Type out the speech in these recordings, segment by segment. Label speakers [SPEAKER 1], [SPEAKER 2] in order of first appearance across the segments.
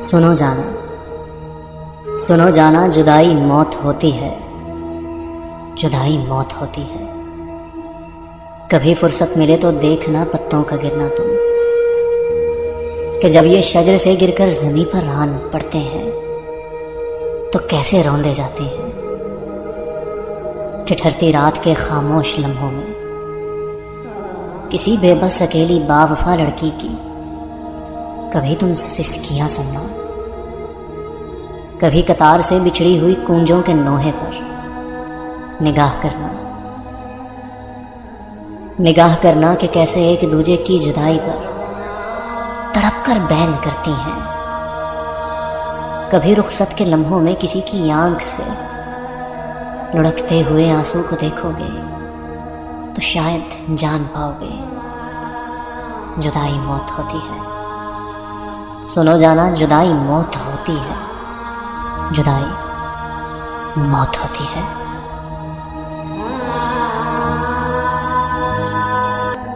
[SPEAKER 1] सुनो जाना, सुनो जाना, जुदाई मौत होती है, जुदाई मौत होती है। कभी फुर्सत मिले तो देखना पत्तों का गिरना तुम, कि जब ये शजर से गिरकर जमीन पर आन पड़ते हैं तो कैसे रौंदे जाते हैं। ठिठरती रात के खामोश लम्हों में किसी बेबस अकेली बावफा लड़की की कभी तुम सिसकियां सुनना, कभी कतार से बिछड़ी हुई कूंजों के नोहे पर निगाह करना कि कैसे एक दूजे की जुदाई पर तड़प कर बैन करती हैं। कभी रुखसत के लम्हों में किसी की आंख से लुढ़कते हुए आंसू को देखोगे तो शायद जान पाओगे जुदाई मौत होती है। सुनो जाना, जुदाई मौत होती है, जुदाई मौत होती है।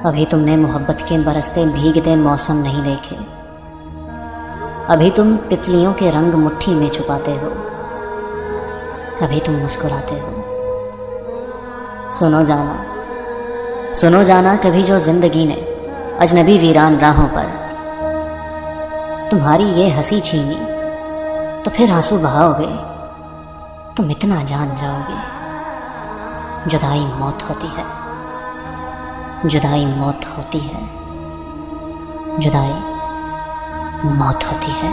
[SPEAKER 1] अभी तुमने मोहब्बत के बरसते भीगते मौसम नहीं देखे, अभी तुम तितलियों के रंग मुट्ठी में छुपाते हो, अभी तुम मुस्कुराते हो। सुनो जाना, कभी जो जिंदगी ने अजनबी वीरान राहों पर तुम्हारी ये हंसी छीनी तो फिर आंसू बहाओगे, तुम इतना जान जाओगे जुदाई मौत होती है, जुदाई मौत होती है, जुदाई मौत होती है।